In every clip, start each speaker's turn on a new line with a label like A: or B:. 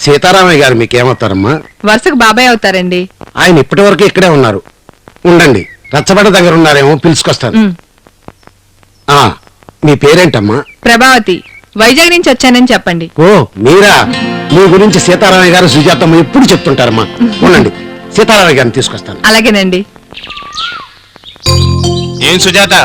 A: సీతారామయ్య గారు మీకేమవుతారమ్మా?
B: వరుసకు బాబాయ్ అవుతారండి.
A: ఆయన ఇప్పటి వరకు ఇక్కడే ఉన్నారు. ఉండండి, రచ్చబడ్డ దగ్గర ఉన్నారేమో, పిలుచుకొస్తాను. మీ పేరేంటమ్మా?
B: ప్రభావతి. వైజాగ్ నుంచి వచ్చానని చెప్పండి.
A: ఓ మీరా? మీ గురించి సీతారామయ్య గారు సుజాతమ్మ ఎప్పుడు చెప్తుంటారమ్మా. ఉండండి, సీతారామయ్య గారిని తీసుకొస్తాను.
B: అలాగేనండి.
C: ఏం సుజాత,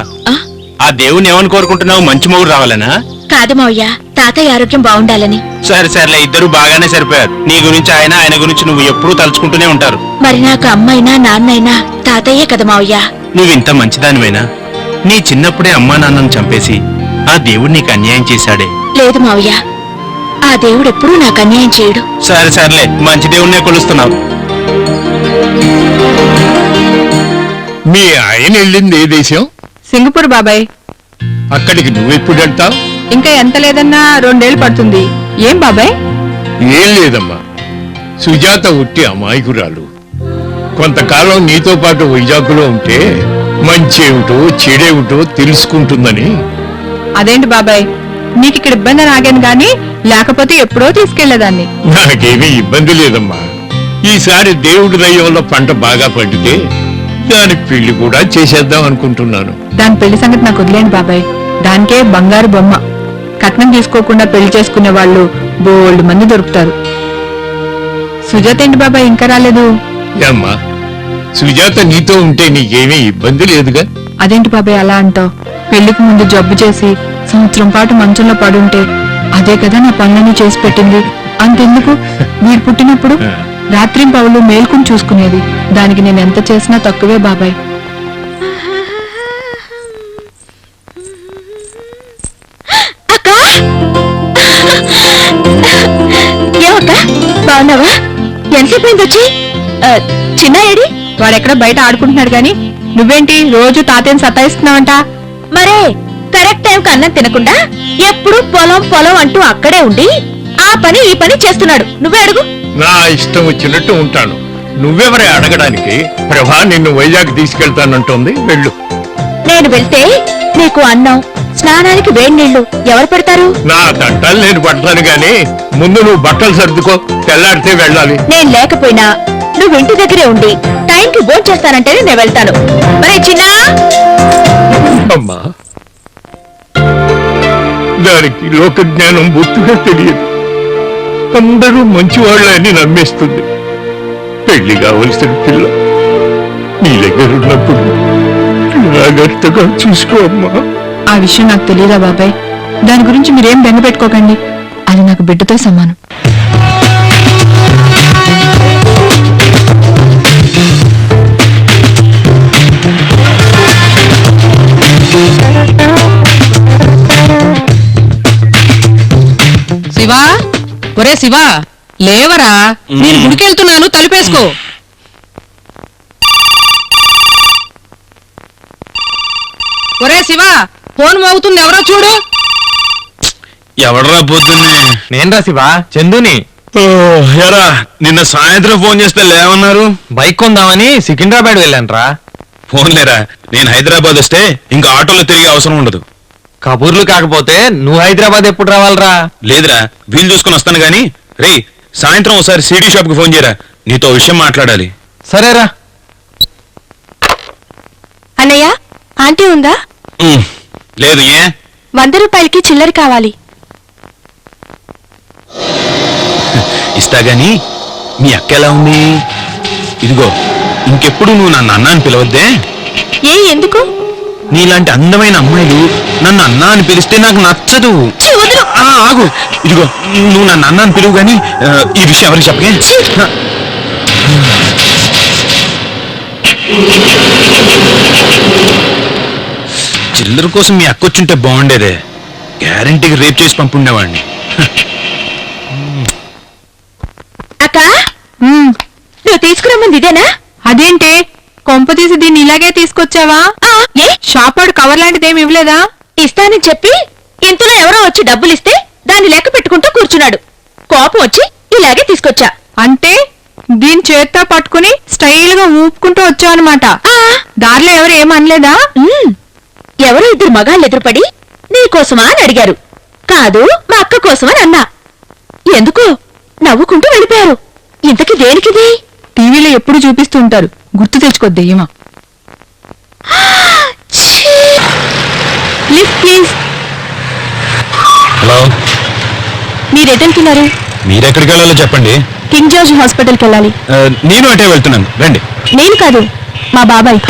C: ఆ దేవుని ఏమని కోరుకుంటున్నావు? మంచి మొగుడు రావాలనా?
D: కాదు మావయ్య, తాతయ్య ఆరోగ్యం బాగుండాలని.
C: సరే సరేలే, ఇద్దరు బాగానే సరిపోయారు. నీ గురించి ఆయన గురించి నువ్వు ఎప్పుడూ తలుచుకుంటూనే ఉంటారు.
D: మరి నాకు అమ్మైనా నాన్నైనా తాతయ్యే కదా మావయ్య.
C: నువ్వింత మంచిదానివైనా నీ చిన్నప్పుడే అమ్మా నాన్నను చంపేసి ఆ దేవుడు నీకు అన్యాయం చేశాడే.
D: లేదు మావయ్య, ఆ దేవుడు ఎప్పుడూ నాకు అన్యాయం చేయడు.
C: సరే సరేలే, మంచి దేవుణ్ణే కొలుస్తున్నావు.
E: మీ ఆయన వెళ్ళింది ఏ దేశం?
B: సింగపూర్ బాబాయ్.
E: అక్కడికి నువ్వెప్పుడు వెళ్తావు?
B: ఇంకా ఎంత లేదన్నా 2 ఏళ్ళు పడుతుంది. ఏం బాబాయ్?
E: ఏం లేదమ్మా, సుజాత ఉట్టి అమాయకురాలు. కొంతకాలం నీతో పాటు వైజాగ్లో ఉంటే మంచేమిటో చెడేమిటో తెలుసుకుంటుందని.
B: అదేంటి బాబాయ్, నీకు ఇక్కడ ఇబ్బంది ఆగాను గాని లేకపోతే ఎప్పుడో తీసుకెళ్లేదాన్ని.
E: నాకేమీ ఇబ్బంది లేదమ్మా. ఈసారి దేవుడి దయ్యంలో పంట బాగా పండితే దాని పెళ్లి కూడా చేసేద్దాం అనుకుంటున్నాను.
B: దాని పెళ్లి సంగతి నాకు వదిలేండి బాబాయ్. దానికే బంగారు బొమ్మ. కట్నం తీసుకోకుండా పెళ్లి చేసుకునే వాళ్ళు బోల్డ్ మంది దొరుకుతారు. సుజాత ఏంటి బాబాయ్ ఇంకా రాలేదు?
E: అమ్మా, సుజాత నీతో ఉంటే నీకేమీ ఇబ్బంది లేదుగా.
B: అదేంటి బాబాయ్ అలా అంటావు? పెళ్లికి ముందు జబ్బు చేసి సంవత్సరం పాటు మంచంలో పడుంటే అదే కదా నా పనులన్నీ చేసి పెట్టింది. అంతెందుకు, వీడు పుట్టినప్పుడు రాత్రింపవళ్ళు మేల్కొని చూసుకునేది. దానికి నేను ఎంత చేసినా తక్కువే బాబాయ్.
D: బాగున్నావా? ఎంతసేపు వచ్చి? చిన్న ఏడి?
B: వాడెక్కడ బయట ఆడుకుంటున్నాడు గాని నువ్వేంటి రోజు తాతయ్యని సతాయిస్తున్నావంట?
D: మరే కరెక్ట్ టైంకి అన్నం తినకుండా ఎప్పుడు పొలం పొలం అంటూ అక్కడే ఉండి ఆ పని ఈ పని చేస్తున్నాడు. నువ్వే అడుగు.
E: నా ఇష్టం వచ్చినట్టు ఉంటాను. నువ్వెవరే అడగడానికి? ప్రభా నిన్ను వైజాగ్ తీసుకెళ్తానంటోంది, వెళ్ళు.
D: నేను వెళ్తే నీకు అన్నం స్నానానికి వేడి నీళ్లు ఎవరు పెడతారు?
E: నా తంటాలు నేను పడతాను గాని ముందు నువ్వు బట్టలు సర్దుకో, తెల్లాడితే వెళ్ళాలి.
D: నేను లేకపోయినా నువ్వు ఇంటి దగ్గరే ఉండి టైంకి భోజనం చేస్తానంటేనే నేను వెళ్తాను. మరి చిన్నా,
E: అమ్మా దానికి లోక జ్ఞానం బొత్తుగా తెలియదు. అందరూ మంచివాళ్ళని నమ్మేస్తుంది. పెళ్లి కావలసిన పిల్ల నీ దగ్గర ఉన్నప్పుడు జాగ్రత్తగా చూసుకో అమ్మా.
B: ఆ విషయం నాకు తెలియదా బాబాయ్? దాని గురించి మీరేం బెంగ పెట్టుకోకండి. అది నాకు బిడ్డతో సమానం.
F: శివా, ఒరే శివా, లేవరా, నేను గుడికెళ్తున్నాను, తలుపేసుకో. ఒరే శివా, ఫోన్ మోగుతుంది, ఎవరో చూడు.
C: ఎవడరా పొద్దున్నే?
G: నేనరా శివా, చందుని.
C: ఎరా, నిన్న సాయంత్రం ఫోన్ చేస్తే లేవన్నారు.
G: బైక్ కొందామని సికింద్రాబాద్ వెళ్ళానురా.
C: ఫోన్లేరా, నేను హైదరాబాద్ వస్తే ఇంకా ఆటోలో తిరిగే అవసరం ఉండదు.
G: కబూర్లు కాకపోతే నువ్వు హైదరాబాద్ ఎప్పుడు రావాలరా?
C: లేదురా, వీలు చూసుకుని వస్తాను గాని. రే, సాయంత్రం ఒకసారి సిటీ షాప్ కి ఫోన్ చేయరా, నీతో విషయం మాట్లాడాలి.
G: సరేరా.
D: అన్నయ్య, ఆంటీ ఉందా?
C: లేదు. ఏ?
D: 100 రూపాయలకి చిల్లర కావాలి.
C: ఇస్తా గాని మీ అక్క ఎలా ఉంది? ఇదిగో, ఇంకెప్పుడు నువ్వు నన్ను అన్నా అని పిలవద్దే.
D: ఏ, ఎందుకు?
C: నీలాంటి అందమైన అమ్మాయిలు నన్ను అన్నా అని పిలిస్తే నాకు నచ్చదు. ఆగు, ఇదిగో నువ్వు నన్ను అన్నా అని పిలువు గాని ఈ విషయం ఎవరికి చెప్పగే. చిల్లర కోసం మీ అక్క వచ్చుంటే బాగుండేదే. గ్యారంటీకి రేప్ చేసి పంపుండేవాడిని.
D: అక్క, నువ్వు తీసుకురమ్మంది ఇదేనా?
B: అదేంటి, కొంప తీసి దీన్ని ఇలాగే తీసుకొచ్చావా?
D: ఏ,
B: షాపాడు కవర్ లాంటిదేమి ఇవ్వలేదా?
D: ఇస్తానని చెప్పి ఇంతలో ఎవరో వచ్చి డబ్బులిస్తే దాన్ని లెక్క పెట్టుకుంటూ కూర్చున్నాడు. కోపం వచ్చి ఇలాగే తీసుకొచ్చా.
B: అంటే దీని చేత్తో పట్టుకుని స్టైల్ గా ఊపుకుంటూ వచ్చావన్నమాట. దారిలో ఎవరు ఏమనలేదా?
D: ఎవరో 2 మగాళ్ళు ఎదురుపడి నీకోసమా అని అడిగారు. కాదు, మా అక్క కోసమని అన్నా. ఎందుకు నవ్వుకుంటూ వెళ్ళిపోయారు. ఇంతకి దేనికిది?
B: టీవీలో ఎప్పుడు చూపిస్తూ ఉంటారు, గుర్తు తెచ్చుకో దెయ్యమా. Lift please.
C: హలో,
B: మీరు ఎటెళ్తున్నారు?
C: మీరెక్కడికి వెళ్ళాలో చెప్పండి.
B: కింగ్ జార్జ్ హాస్పిటల్కి వెళ్ళాలి.
C: నేను అటే వెళ్తున్నాను, రండి.
B: నేను కాదు, మా బాబాయ్.